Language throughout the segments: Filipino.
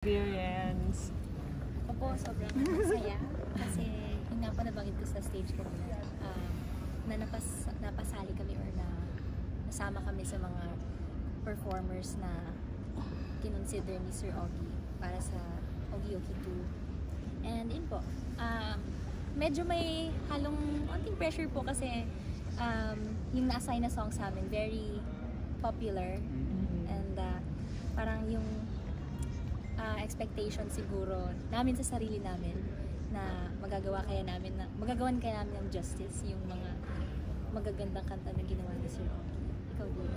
experience? Opo, sobrang masaya. Kasi yung nga po nabanggit ko sa stage ko na napasali kami or nasama kami sa mga performers na kinonsider ni Sir Ogie para sa Ogie 2. And yun po, medyo may halong konting pressure po kasi yung na-assign na song sa amin, very popular. And parang yung expectation siguro namin sa sarili namin na magagawan kaya namin ng justice yung mga magagandang kanta na ginawa ni Sir Ogie. Ikaw din.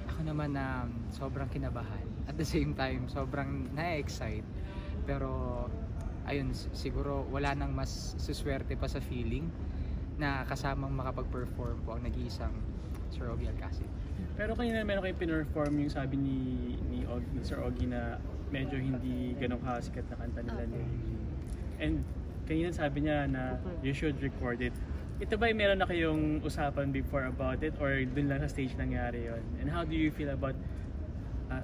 Ako naman na sobrang kinabahan. At the same time, sobrang na-excite. Pero ayun, siguro wala nang mas suswerte pa sa feeling na kasamang makapag-perform po ang nag-iisang Sir Ogie Alcacid. Pero kanina meron kayong pinerform yung sabi ni Sir Ogie na medyo hindi ganun kasikat na kanta nila ni And kanina sabi niya na you should record it. Ito ba meron na kayong usapan before about it or dun lang sa stage nangyari yon? And how do you feel about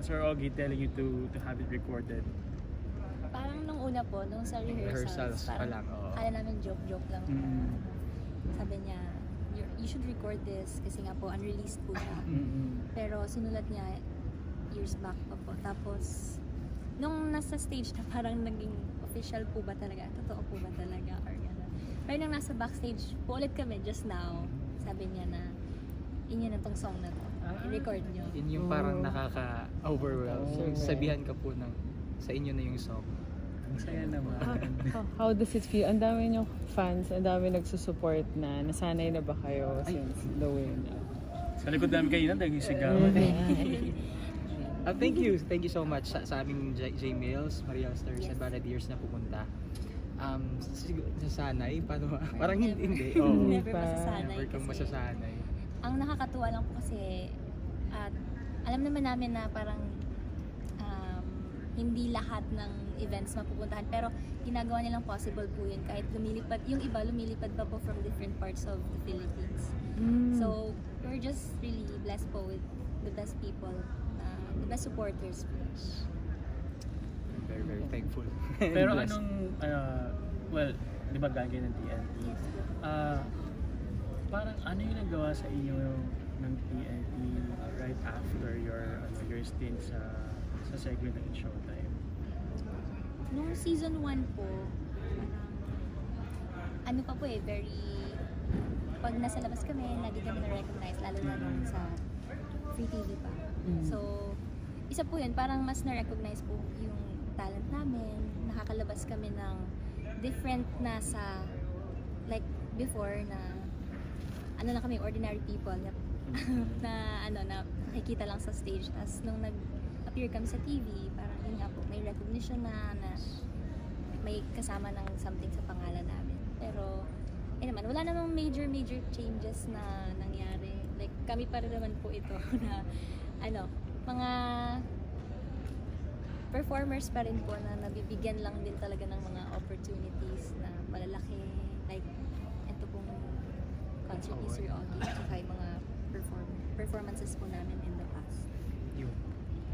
Sir Ogie telling you to have it recorded? Parang nung una po, nung sa rehearsals pa lang. Kala namin joke lang. Sabi niya, you should record this kasi nga po unreleased po siya. Pero sinulat niya years back pa po. Tapos nung nasa stage na parang naging official po ba talaga? Totoo po ba talaga? Or gano'n. Pero nung nasa backstage po ulit kami just now, sabi niya na inyo na tong song na to. I-record niyo. Yun yung parang nakaka-overwhelm. So, sabihan ka po sa inyo na yung song. Saya naman. How does it feel? Ang dami niyong fans, ang dami nagsusupport na. Nasanay na ba kayo since the win? Sa likod namin kanina, dahil yung sigawan. Thank you so much sa aming J-Mails, Maria Stars, and Balladeers na pupunta. Sasanay? Paano? Parang hindi. Never masasanay. Never kang masasanay. Ang nakakatuwa lang po kasi alam naman namin na parang hindi lahat ng events mapupuntahan pero ginagawa nilang possible po yun kahit lumilipad, yung iba lumilipad pa po from different parts of the Philippines. So we're just really blessed po with the best people, the best supporters po. Very thankful. Pero anong, well, di ba gagawin ng TNT? Yes. Parang ano yung nagawa sa inyo ng TNT right after your stint sa segment ng Showtime? Nung season 1 po, ano pa po very, pag nasa labas kami, lagi kami na-recognize, lalo na nung sa Free TV pa. So, isa po yun, parang mas na-recognize po yung talent namin, nakakalabas kami ng different na sa, like before na, ano lang kami, ordinary people na, na nakikita lang sa stage. Tapos nung nag-appear kami sa TV, parang yun nga po, may recognition na may kasama ng something sa pangalan namin. Pero, naman, wala namang major changes na nangyari. Like, kami pa rin naman po ito na, mga performers pa rin po na nabibigyan lang din talaga ng mga opportunities na malalaki. Like, ito pong concert ni Sir Ogie at saka yung mga performances po namin in the past. Yun.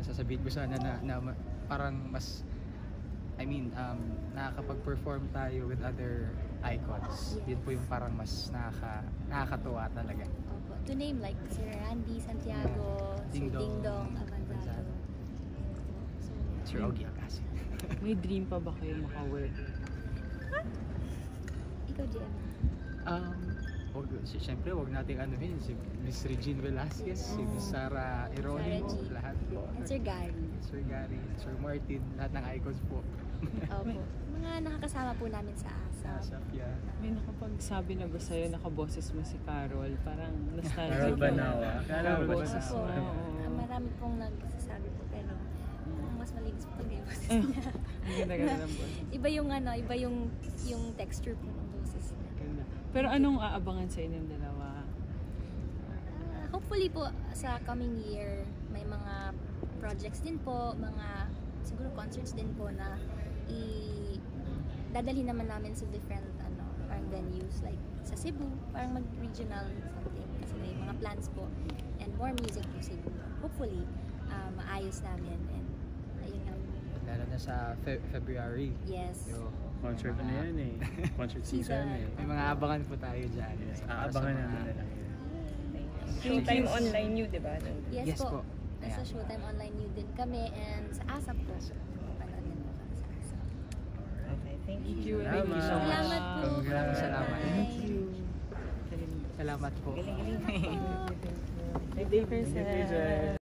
Nasasabihin ko sana na parang mas nakakapag-perform tayo with other icons. Yes. Yun po yung parang mas nakakatuwa talaga. Opo. To name like Sir Randy Santiago, Sir Ding Dong Avanzado. So, Sir Ogie Alcacid. May dream pa ba kayo maka-work? ikaw, Jem. Siyempre, wag nating anuhin si Miss Regine Velasquez, si Miss Sara Heronimo, Sarah G. lahat po. And Sir Gary. Sir Gary, Sir Martin, lahat ng icons po. Opo. Mga nakakasama po namin sa ASAP. Safia. May nakapagsabi na ba sa'yo, nakaboses mo si Carol? Parang nostalgic. Carol Banawa. Carol Boses Banawa. mo. Oo. Marami pong nagsasabi po pero ang mas malinis po talaga yung boses niya. Hindi ganda ng boses. Iba yung texture po ng boses niya. Ganda. Pero anong aabangan sa inyong dalawa? Hopefully po sa coming year may mga projects din po, mga siguro concerts din po na dadalhin naman namin sa different parang venues like sa Cebu, parang mag-regional something kasi may mga plans po and more music po siguro. Hopefully maayos namin and ayun nga. lalo na sa February. Yes. Yo, Concert may na mga- yan eh. Concert season eh. May mga abangan po tayo dyan. Yes, Para sa aabangan mga- naman na lang yun. Showtime online you, di ba? Yes, po. Ayan. Nasa Showtime Online New din kami and sa ASAP po. Panood din po kami sa ASAP. Okay, thank you. Thank you. Thank you so much. Salamat po. Congrats. Salamat. Bye. Salamat po. Galing-galing. Thank you, Princess. Thank you, Princess.